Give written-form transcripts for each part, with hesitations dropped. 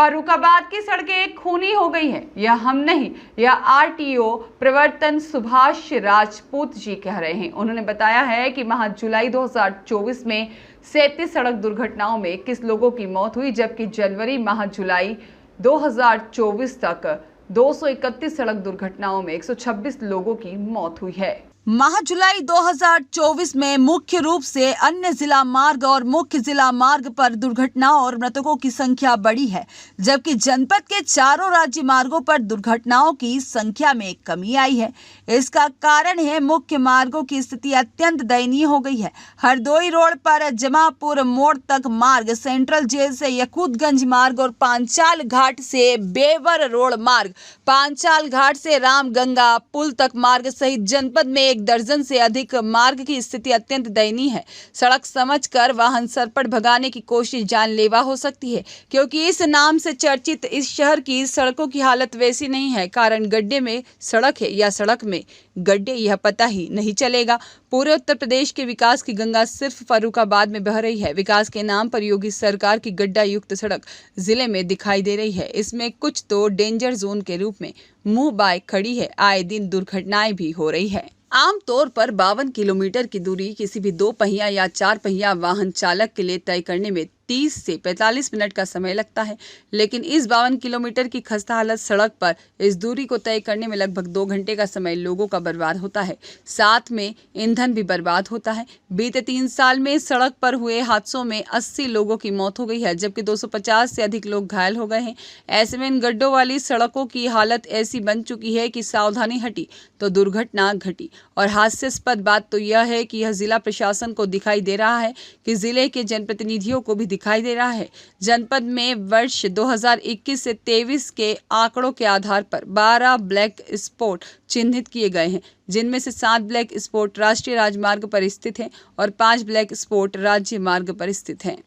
फर्रुखाबाद की सड़कें खूनी हो गई हैं। यह हम नहीं, यह आरटीओ प्रवर्तन सुभाष राजपूत जी कह रहे हैं। उन्होंने बताया है कि माह जुलाई 2024 में 37 सड़क दुर्घटनाओं में 21 लोगों की मौत हुई, जबकि जनवरी माह जुलाई 2024 तक 231 सड़क दुर्घटनाओं में 126 लोगों की मौत हुई है। माह जुलाई 2024 में मुख्य रूप से अन्य जिला मार्ग और मुख्य जिला मार्ग पर दुर्घटनाओं और मृतकों की संख्या बढ़ी है, जबकि जनपद के चारों राज्य मार्गों पर दुर्घटनाओं की संख्या में कमी आई है। इसका कारण है मुख्य मार्गों की स्थिति अत्यंत दयनीय हो गई है। हरदोई रोड पर जमापुर मोड़ तक मार्ग, सेंट्रल जेल से यकूतगंज मार्ग और पांचाल घाट से बेवर रोड मार्ग, पांचाल घाट से रामगंगा पुल तक मार्ग सहित जनपद में 1 दर्जन से अधिक मार्ग की स्थिति अत्यंत दयनीय है। सड़क समझकर वाहन सरपट भगाने की कोशिश जानलेवा हो सकती है, क्योंकि इस नाम से चर्चित इस शहर की सड़कों की हालत वैसी नहीं है। कारण गड्ढे में सड़क है या सड़क में गड्ढे, यह पता ही नहीं चलेगा। पूरे उत्तर प्रदेश के विकास की गंगा सिर्फ फर्रुखाबाद में बह रही है। विकास के नाम पर योगी सरकार की गड्ढा युक्त सड़क जिले में दिखाई दे रही है। इसमें कुछ तो डेंजर जोन के रूप में मुंह बाय खड़ी है। आए दिन दुर्घटनाएं भी हो रही है। आमतौर पर 52 किलोमीटर की दूरी किसी भी 2 पहिया या 4 पहिया वाहन चालक के लिए तय करने में 30 से 45 मिनट का समय लगता है, लेकिन इस 52 किलोमीटर की खस्ता हालत सड़क पर इस दूरी को तय करने में लगभग 2 घंटे का समय लोगों का बर्बाद होता है। साथ में ईंधन भी बर्बाद होता है। बीते 3 साल में सड़क पर हुए हादसों में 80 लोगों की मौत हो गई है, जबकि 250 से अधिक लोग घायल हो गए हैं। ऐसे में इन गड्ढों वाली सड़कों की हालत ऐसी बन चुकी है कि सावधानी हटी तो दुर्घटना घटी। और हास्यास्पद बात तो यह है कि यह जिला प्रशासन को दिखाई दे रहा है कि जिले के जनप्रतिनिधियों को भी दिखाई दे रहा है। जनपद में वर्ष 2021 से 23 के आंकड़ों के आधार पर 12 ब्लैक स्पॉट चिन्हित किए गए हैं, जिनमें से 7 ब्लैक स्पॉट राष्ट्रीय राजमार्ग पर स्थित हैं और 5 ब्लैक स्पॉट राज्य मार्ग पर स्थित हैं।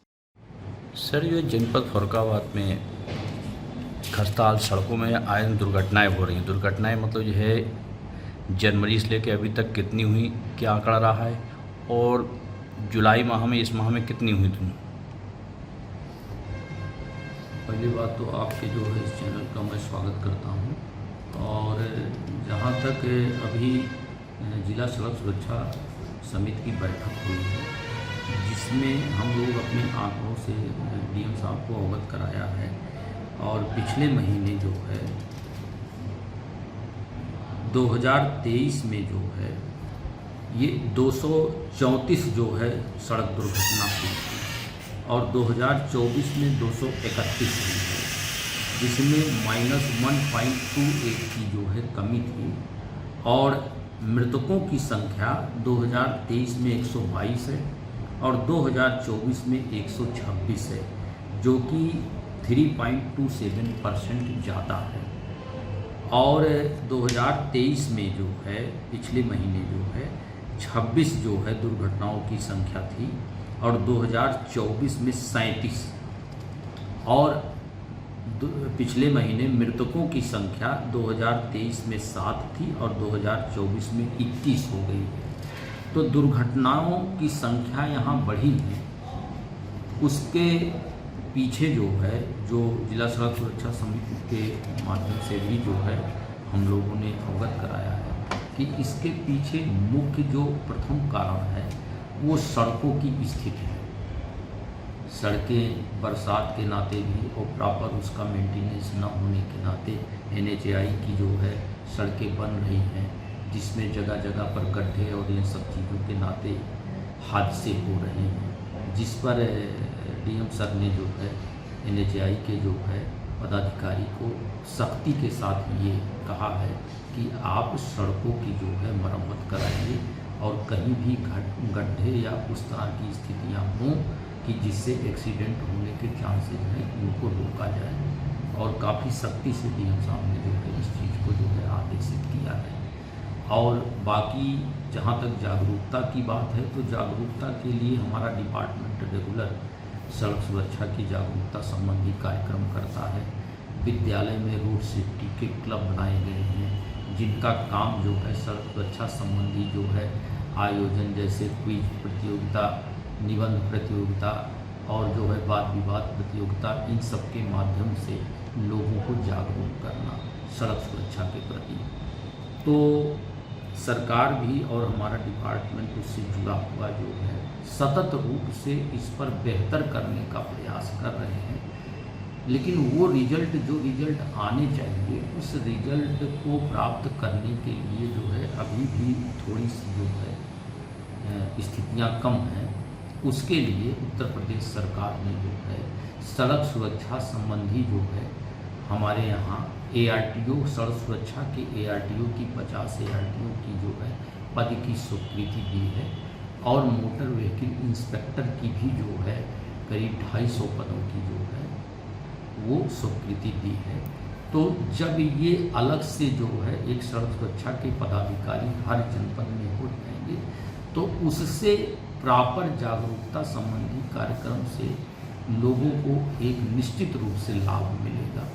सर, ये जनपद फर्रुखाबाद में खस्ताहाल सड़कों में आए दुर्घटनाएं हो रही हैं। दुर्घटनाएं मतलब यह है जनवरी से लेकर अभी तक कितनी हुई, क्या आंकड़ा रहा है, और जुलाई माह में, इस माह में कितनी हुई तुम? पहली बात तो आपके जो है इस चैनल का मैं स्वागत करता हूं। और जहां तक अभी जिला सड़क सुरक्षा समिति की बैठक हुई है, जिसमें हम लोग अपने आंकड़ों से डीएम साहब को अवगत कराया है। और पिछले महीने जो है 2023 में जो है ये 234 जो है सड़क दुर्घटना हुई थी और 2024 में 231 हुई है, जिसमें -1.28 की जो है कमी थी। और मृतकों की संख्या 2023 में 122 है और 2024 में 126 है, जो कि 3.27% ज़्यादा है। और 2023 में जो है पिछले महीने जो है 26 जो है दुर्घटनाओं की संख्या थी और 2024 में 37। और पिछले महीने मृतकों की संख्या 2023 में 7 थी और 2024 में 21 हो गई है। तो दुर्घटनाओं की संख्या यहाँ बढ़ी है। उसके पीछे जो है, जो जिला सड़क सुरक्षा समिति के माध्यम से भी जो है हम लोगों ने अवगत कराया है कि इसके पीछे मुख्य जो प्रथम कारण है वो सड़कों की स्थिति है। सड़कें बरसात के नाते भी और प्रॉपर उसका मेंटेनेंस न होने के नाते NHAI की जो है सड़कें बन रही हैं, जिसमें जगह जगह पर गड्ढे और इन सब चीज़ों के नाते हादसे हो रहे हैं, जिस पर डीएम सर ने जो है NHAI के जो है पदाधिकारी को सख्ती के साथ ये कहा है कि आप सड़कों की जो है मरम्मत कराइए और कहीं भी गड्ढे या उस तरह की स्थितियां हों कि जिससे एक्सीडेंट होने के चांसेस हैं, उनको रोका जाए। और काफ़ी सख्ती से डीएम साहब ने जो है इस चीज़ को जो है आदेशित किया है। और बाकी जहाँ तक जागरूकता की बात है, तो जागरूकता के लिए हमारा डिपार्टमेंट रेगुलर सड़क सुरक्षा की जागरूकता संबंधी कार्यक्रम करता है। विद्यालय में रोड सेफ्टी के क्लब बनाए गए हैं, जिनका काम जो है सड़क सुरक्षा संबंधी जो है आयोजन, जैसे क्विज प्रतियोगिता, निबंध प्रतियोगिता, और जो है वाद विवाद प्रतियोगिता, इन सब के माध्यम से लोगों को जागरूक करना सड़क सुरक्षा के प्रति। तो सरकार भी और हमारा डिपार्टमेंट उससे जुड़ा हुआ जो है सतत रूप से इस पर बेहतर करने का प्रयास कर रहे हैं, लेकिन वो रिजल्ट जो रिजल्ट आने चाहिए उस रिजल्ट को प्राप्त करने के लिए जो है अभी भी थोड़ी सी जो है स्थितियाँ कम हैं। उसके लिए उत्तर प्रदेश सरकार ने जो है सड़क सुरक्षा संबंधी जो है हमारे यहाँ ARTO, सड़क सुरक्षा के ARTO की 50 ARTO की जो है पद की स्वीकृति दी है और मोटर व्हीकल इंस्पेक्टर की भी जो है करीब 250 पदों की जो है वो स्वीकृति दी है। तो जब ये अलग से जो है एक सड़क सुरक्षा के पदाधिकारी हर जनपद में हो जाएंगे तो उससे प्रॉपर जागरूकता संबंधी कार्यक्रम से लोगों को एक निश्चित रूप से लाभ मिलेगा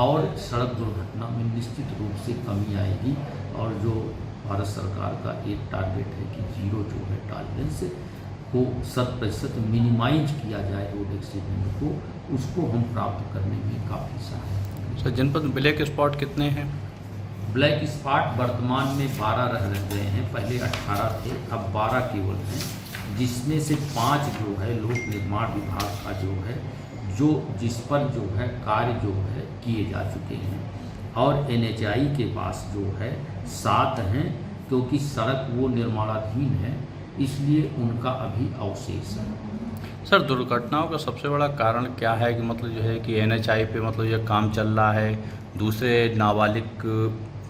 और सड़क दुर्घटना में निश्चित रूप से कमी आएगी। और जो भारत सरकार का एक टारगेट है कि 0 जो है टॉलरेंस को 100% मिनिमाइज किया जाए रोड एक्सीडेंट को, उसको हम प्राप्त करने में काफ़ी सहायक। सर, जनपद में ब्लैक स्पॉट कितने हैं? ब्लैक स्पॉट वर्तमान में 12 रह गए हैं, पहले 18 थे, अब 12 केवल हैं, जिसमें से 5 जो है लोक निर्माण विभाग का जो है जिस पर जो है कार्य जो है किए जा चुके हैं और NHI के पास जो है 7 हैं, क्योंकि सड़क वो निर्माणाधीन है इसलिए उनका अभी अवशेष है। सर, दुर्घटनाओं का सबसे बड़ा कारण क्या है कि मतलब जो है कि NHI पे मतलब ये काम चल रहा है, दूसरे नाबालिग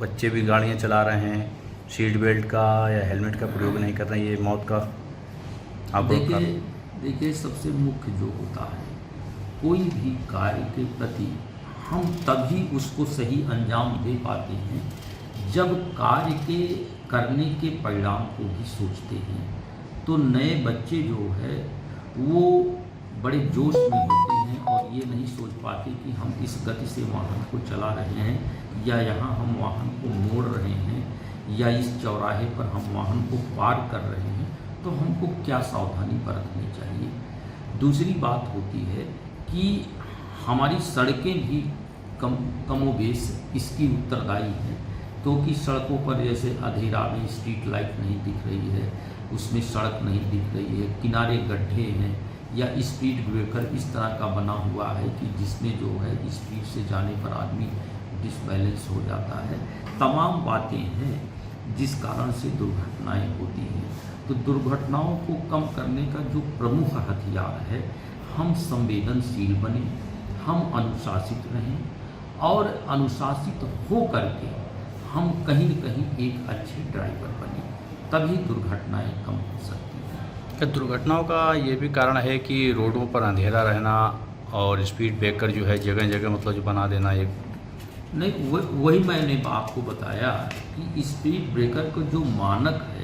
बच्चे भी गाड़ियाँ चला रहे हैं, सीट बेल्ट का या हेलमेट का प्रयोग नहीं कर रहे हैं, ये मौत का आप देखिए सबसे मुख्य जो होता है कोई भी कार्य के प्रति हम तभी उसको सही अंजाम दे पाते हैं जब कार्य के करने के परिणाम को भी सोचते हैं। तो नए बच्चे जो है वो बड़े जोश में होते हैं और ये नहीं सोच पाते कि हम इस गति से वाहन को चला रहे हैं या यहाँ हम वाहन को मोड़ रहे हैं या इस चौराहे पर हम वाहन को पार कर रहे हैं, तो हमको क्या सावधानी बरतनी चाहिए। दूसरी बात होती है कि हमारी सड़कें भी कमोबेश इसकी उत्तरदायी हैं, क्योंकि सड़कों पर जैसे अंधेरा में स्ट्रीट लाइट नहीं दिख रही है, उसमें सड़क नहीं दिख रही है, किनारे गड्ढे हैं या स्पीड ब्रेकर इस तरह का बना हुआ है कि जिसमें जो है स्पीड से जाने पर आदमी डिसबैलेंस हो जाता है। तमाम बातें हैं जिस कारण से दुर्घटनाएं होती हैं। तो दुर्घटनाओं को कम करने का जो प्रमुख हथियार है, हम संवेदनशील बने, हम अनुशासित रहें और अनुशासित हो करके हम कहीं न कहीं एक अच्छे ड्राइवर बने, तभी दुर्घटनाएं कम हो सकती हैं। दुर्घटनाओं का ये भी कारण है कि रोडों पर अंधेरा रहना और स्पीड ब्रेकर जो है जगह जगह मतलब जो बना देना एक नहीं, वही मैंने आपको बताया कि स्पीड ब्रेकर का जो मानक है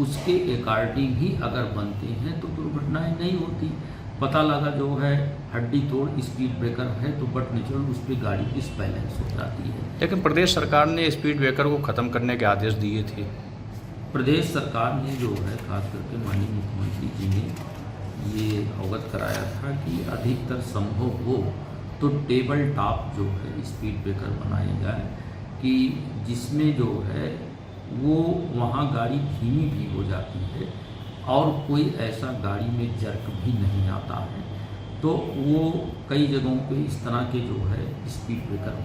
उसके अकॉर्डिंग ही अगर बनते हैं तो दुर्घटनाएं नहीं होती। पता लगा जो है हड्डी तोड़ स्पीड ब्रेकर है तो बट नेचुरल उस पर गाड़ी डिसबैलेंस हो जाती है। लेकिन प्रदेश सरकार ने स्पीड ब्रेकर को ख़त्म करने के आदेश दिए थे। प्रदेश सरकार ने जो है खास करके माननीय मुख्यमंत्री जी ने ये अवगत कराया था कि अधिकतर संभव हो तो टेबल टॉप जो है स्पीड ब्रेकर बनाए जाए कि जिसमें जो है वो वहाँ गाड़ी धीमी भी हो जाती है और कोई ऐसा गाड़ी में जर्क भी नहीं आता है। तो वो कई जगहों पे इस तरह के जो है स्पीड ब्रेकर